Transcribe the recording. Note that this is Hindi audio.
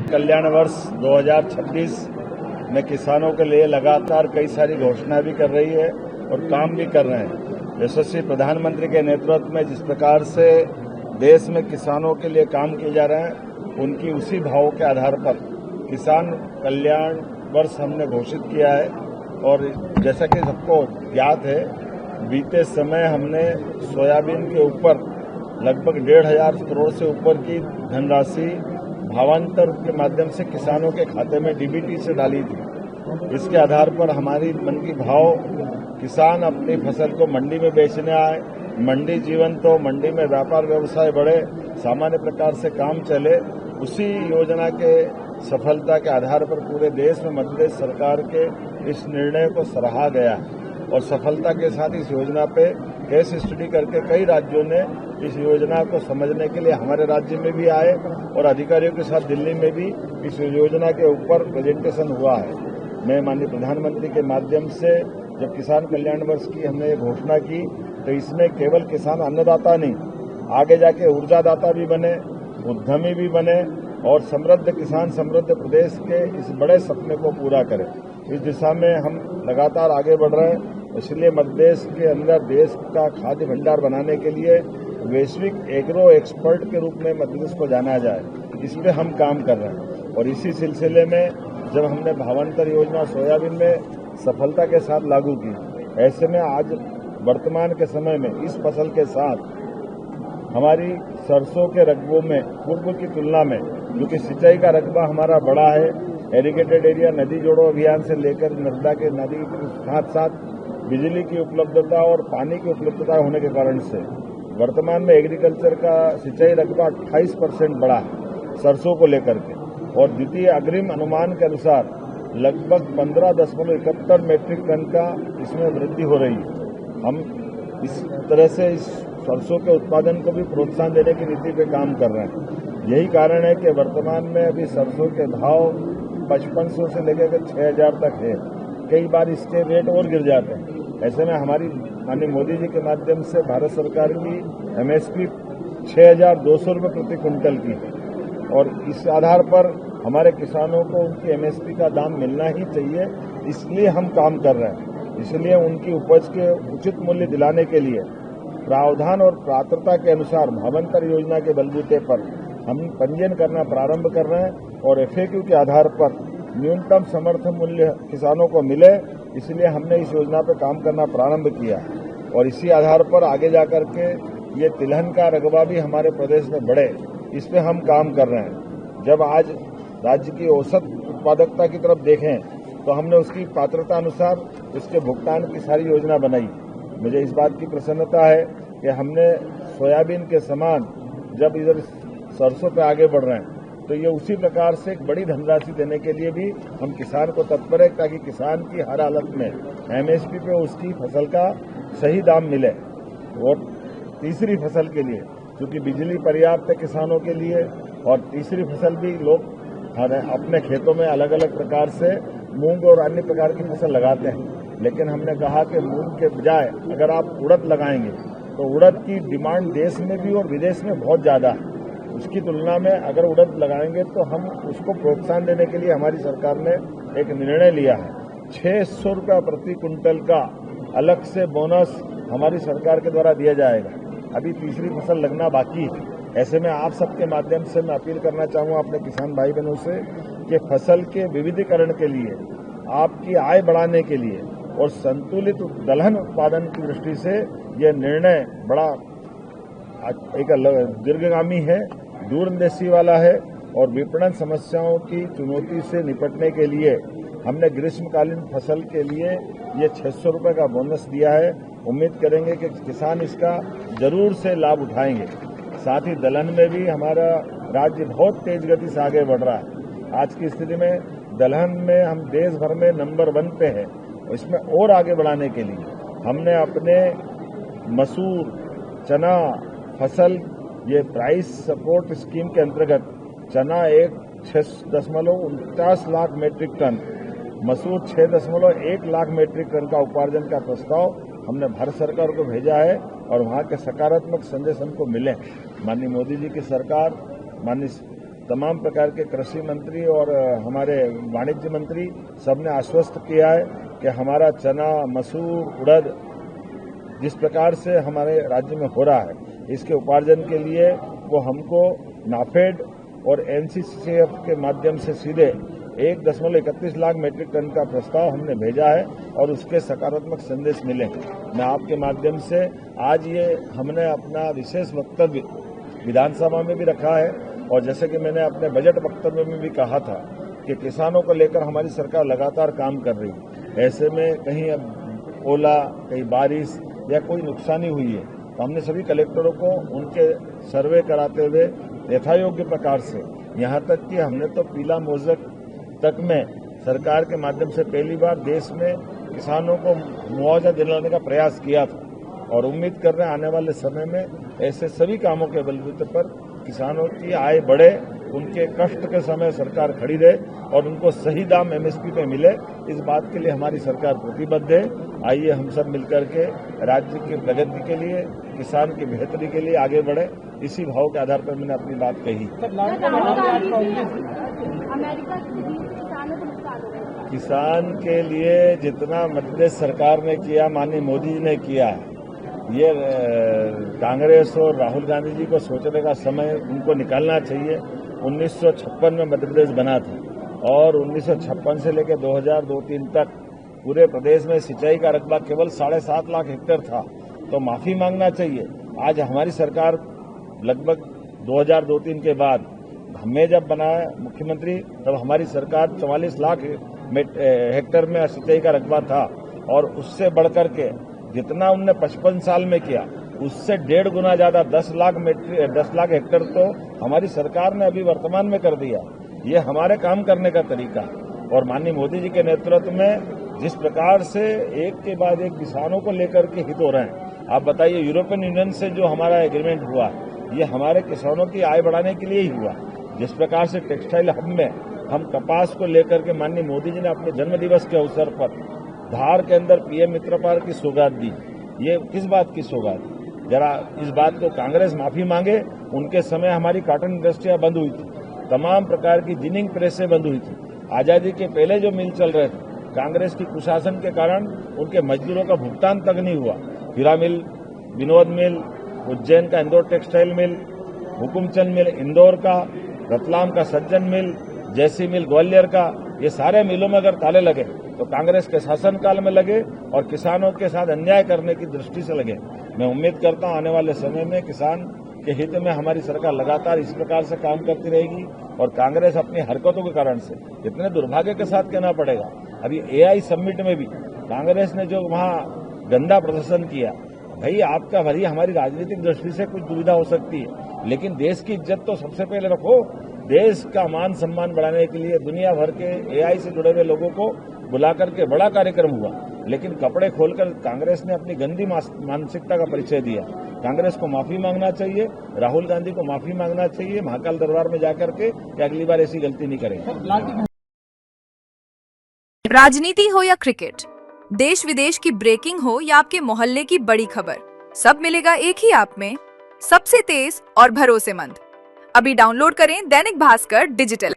कल्याण वर्ष 2026 में किसानों के लिए लगातार कई सारी घोषणाएं भी कर रही है और काम भी कर रहे हैं। यशस्वी प्रधानमंत्री के नेतृत्व में जिस प्रकार से देश में किसानों के लिए काम किए जा रहे हैं, उनकी उसी भावों के आधार पर किसान कल्याण वर्ष हमने घोषित किया है। और जैसा कि सबको ज्ञात है, बीते समय हमने सोयाबीन के ऊपर लगभग 1,500 करोड़ से ऊपर की धनराशि भावांतर के माध्यम से किसानों के खाते में डीबीटी से डाली थी। इसके आधार पर हमारी मन की भाव किसान अपनी फसल को मंडी में बेचने आए, मंडी जीवन तो मंडी में व्यापार व्यवसाय बढ़े, सामान्य प्रकार से काम चले, उसी योजना के सफलता के आधार पर पूरे देश में मध्य प्रदेश सरकार के इस निर्णय को सराहा गया और सफलता के साथ इस योजना पे केस स्टडी करके कई राज्यों ने इस योजना को समझने के लिए हमारे राज्य में भी आए और अधिकारियों के साथ दिल्ली में भी इस योजना के ऊपर प्रेजेंटेशन हुआ है। मैं माननीय प्रधानमंत्री के माध्यम से जब किसान कल्याण वर्ष की हमने ये घोषणा की तो इसमें केवल किसान अन्नदाता नहीं, आगे जाके ऊर्जादाता भी बने, उद्यमी भी बने और समृद्ध किसान समृद्ध प्रदेश के इस बड़े सपने को पूरा करें। इस दिशा में हम लगातार आगे बढ़ रहे हैं। इसलिए मध्य प्रदेश के अंदर देश का खाद्य भंडार बनाने के लिए वैश्विक एग्रो एक्सपर्ट के रूप में मध्य प्रदेश को जाना जाए, इस पे हम काम कर रहे हैं। और इसी सिलसिले में जब हमने भावांतर योजना सोयाबीन में सफलता के साथ लागू की, ऐसे में आज वर्तमान के समय में इस फसल के साथ हमारी सरसों के रकबों में पूर्व की तुलना में, जो कि सिंचाई का रकबा हमारा बड़ा है, एरीगेटेड एरिया नदी जोड़ो अभियान से लेकर नर्मदा के नदी के साथ साथ बिजली की उपलब्धता और पानी की उपलब्धता होने के कारण से वर्तमान में एग्रीकल्चर का सिंचाई रकबा 28% बढ़ा है सरसों को लेकर के। और द्वितीय अग्रिम अनुमान के अनुसार लगभग 15.71 मीट्रिक टन का इसमें वृद्धि हो रही है। हम इस तरह से इस सरसों के उत्पादन को भी प्रोत्साहन देने की नीति पे काम कर रहे हैं। यही कारण है कि वर्तमान में अभी सरसों के भाव 5500 से लेकर 6,000 तक है। कई बार इसके रेट और गिर जाते हैं। ऐसे में हमारी माननीय मोदी जी के माध्यम से भारत सरकार की एमएसपी 6,200 रुपये प्रति क्विंटल की है और इस आधार पर हमारे किसानों को उनकी एमएसपी का दाम मिलना ही चाहिए, इसलिए हम काम कर रहे हैं। इसलिए उनकी उपज के उचित मूल्य दिलाने के लिए प्रावधान और पात्रता के अनुसार भावांतर योजना के बलबूते पर हम पंजीयन करना प्रारंभ कर रहे हैं और एफएक्यू के आधार पर न्यूनतम समर्थन मूल्य किसानों को मिले, इसलिए हमने इस योजना पर काम करना प्रारंभ किया। और इसी आधार पर आगे जाकर के ये तिलहन का रकबा भी हमारे प्रदेश में बढ़े, इस पे हम काम कर रहे हैं। जब आज राज्य की औसत उत्पादकता की तरफ देखें तो हमने उसकी पात्रता अनुसार उसके भुगतान की सारी योजना बनाई। मुझे इस बात की प्रसन्नता है कि हमने सोयाबीन के समान जब इधर सरसों पे आगे बढ़ रहे हैं तो ये उसी प्रकार से एक बड़ी धनराशि देने के लिए भी हम किसान को तत्पर है, ताकि किसान की हर हालत में एमएसपी पे उसकी फसल का सही दाम मिले। और तीसरी फसल के लिए क्योंकि बिजली पर्याप्त है किसानों के लिए, और तीसरी फसल भी लोग अपने खेतों में अलग अलग प्रकार से मूंग और अन्य प्रकार की फसल लगाते हैं, लेकिन हमने कहा कि मूंग के बजाय अगर आप उड़द लगाएंगे तो उड़द की डिमांड देश में भी और विदेश में बहुत ज़्यादा है। उसकी तुलना में अगर उड़द लगाएंगे तो हम उसको प्रोत्साहन देने के लिए हमारी सरकार ने एक निर्णय लिया है। 600 रुपये प्रति क्विंटल का अलग से बोनस हमारी सरकार के द्वारा दिया जाएगा। अभी तीसरी फसल लगना बाकी है। ऐसे में आप सबके माध्यम से मैं अपील करना चाहूँगा अपने किसान भाई बहनों से कि फसल के विविधीकरण के लिए, आपकी आय बढ़ाने के लिए और संतुलित दलहन उत्पादन की दृष्टि से यह निर्णय बड़ा एक दीर्घगामी है, दूरंदेशी वाला है और विपणन समस्याओं की चुनौती से निपटने के लिए हमने ग्रीष्मकालीन फसल के लिए ये 600 रुपये का बोनस दिया है। उम्मीद करेंगे कि किसान इसका जरूर से लाभ उठाएंगे। साथ ही दलहन में भी हमारा राज्य बहुत तेज गति से आगे बढ़ रहा है। आज की स्थिति में दलहन में हम देश भर में नंबर 1 पे है और इसमें और आगे बढ़ाने के लिए हमने अपने मसूर, चना फसल ये प्राइस सपोर्ट स्कीम के अंतर्गत चना 6.49 लाख मीट्रिक टन, मसूर 6.1 लाख मीट्रिक टन का उपार्जन का प्रस्ताव हमने भारत सरकार को भेजा है और वहाँ के सकारात्मक संदेश हमको मिले। माननीय मोदी जी की सरकार, माननीय तमाम प्रकार के कृषि मंत्री और हमारे वाणिज्य मंत्री सबने आश्वस्त किया है कि हमारा चना, मसूर, उड़द जिस प्रकार से हमारे राज्य में हो रहा है, इसके उपार्जन के लिए वो हमको नाफेड और एनसीसीएफ के माध्यम से सीधे 1.31 लाख मीट्रिक टन का प्रस्ताव हमने भेजा है और उसके सकारात्मक संदेश मिले। मैं आपके माध्यम से आज ये हमने अपना विशेष वक्तव्य विधानसभा में भी रखा है और जैसे कि मैंने अपने बजट वक्तव्य में भी कहा था कि किसानों को लेकर हमारी सरकार लगातार काम कर रही है। ऐसे में कहीं अब ओला, कहीं बारिश या कोई नुकसानी हुई है तो हमने सभी कलेक्टरों को उनके सर्वे कराते हुए यथायोग्य प्रकार से, यहाँ तक कि हमने तो पीला मोज़क तक में सरकार के माध्यम से पहली बार देश में किसानों को मुआवजा दिलाने का प्रयास किया था और उम्मीद कर रहे हैं आने वाले समय में ऐसे सभी कामों के बलबूते पर किसानों की आय बढ़े, उनके कष्ट के समय सरकार खड़ी रहे और उनको सही दाम एमएसपी पे मिले। इस बात के लिए हमारी सरकार प्रतिबद्ध है। आइए हम सब मिलकर के राज्य की प्रगति के लिए, किसान की बेहतरी के लिए आगे बढ़े। इसी भाव के आधार पर मैंने अपनी बात कही। किसान के लिए जितना मध्य प्रदेश सरकार ने किया, माननीय मोदी जी ने किया है, ये कांग्रेस और राहुल गांधी जी को सोचने का समय उनको निकालना चाहिए। 1956 में मध्य प्रदेश बना था और 1956 से लेकर 2002-03 तक पूरे प्रदेश में सिंचाई का रकबा केवल 7.5 लाख हेक्टेयर था, तो माफी मांगना चाहिए। आज हमारी सरकार लगभग 2002-03 के बाद हमें जब बनाया मुख्यमंत्री तब हमारी सरकार 44 लाख हेक्टेयर में सिंचाई का रकबा था और उससे बढ़कर के जितना उनने 55 साल में किया उससे 1.5 गुना ज्यादा 10 लाख हेक्टेयर तो हमारी सरकार ने अभी वर्तमान में कर दिया। ये हमारे काम करने का तरीका है और माननीय मोदी जी के नेतृत्व में जिस प्रकार से एक के बाद एक किसानों को लेकर के हित हो रहे हैं। आप बताइए, यूरोपियन यूनियन से जो हमारा एग्रीमेंट हुआ ये हमारे किसानों की आय बढ़ाने के लिए ही हुआ। जिस प्रकार से टेक्सटाइल हब में हम कपास को लेकर के माननीय मोदी जी ने अपने जन्म दिवस के अवसर पर धार के अंदर पीएम मित्र पार की सौगात दी, ये किस बात की सौगात? जरा इस बात को कांग्रेस माफी मांगे। उनके समय हमारी कॉटन इंडस्ट्रियां बंद हुई थी, तमाम प्रकार की जिनिंग प्रेसें बंद हुई थी। आजादी के पहले जो मिल चल रहे थे, कांग्रेस की कुशासन के कारण उनके मजदूरों का भुगतान तक नहीं हुआ। हीरा मिल, विनोद मिल, उज्जैन का इंदौर टेक्सटाइल मिल, हुकुमचंद मिल इंदौर का, रतलाम का सज्जन मिल, जैसी मिल ग्वालियर का, ये सारे मिलों में अगर ताले लगे तो कांग्रेस के शासनकाल में लगे और किसानों के साथ अन्याय करने की दृष्टि से लगे। मैं उम्मीद करता हूं आने वाले समय में किसान के हित में हमारी सरकार लगातार इस प्रकार से काम करती रहेगी और कांग्रेस अपनी हरकतों के कारण से इतने दुर्भाग्य के साथ कहना पड़ेगा, अभी एआई समिट में भी कांग्रेस ने जो वहां गंदा प्रदर्शन किया, भाई आपका भरी हमारी राजनीतिक दृष्टि से कुछ दुविधा हो सकती है, लेकिन देश की इज्जत तो सबसे पहले रखो। देश का मान सम्मान बढ़ाने के लिए दुनिया भर के एआई से जुड़े हुए लोगों को बुलाकर के बड़ा कार्यक्रम हुआ, लेकिन कपड़े खोलकर कांग्रेस ने अपनी गंदी मानसिकता का परिचय दिया। कांग्रेस को माफी मांगना चाहिए, राहुल गांधी को माफी मांगना चाहिए महाकाल दरबार में जाकर के कि अगली बार ऐसी गलती नहीं करेंगे। राजनीति हो या क्रिकेट, देश विदेश की ब्रेकिंग हो या आपके मोहल्ले की बड़ी खबर, सब मिलेगा एक ही ऐप में, सबसे तेज और भरोसेमंद। अभी डाउनलोड करें दैनिक भास्कर डिजिटल।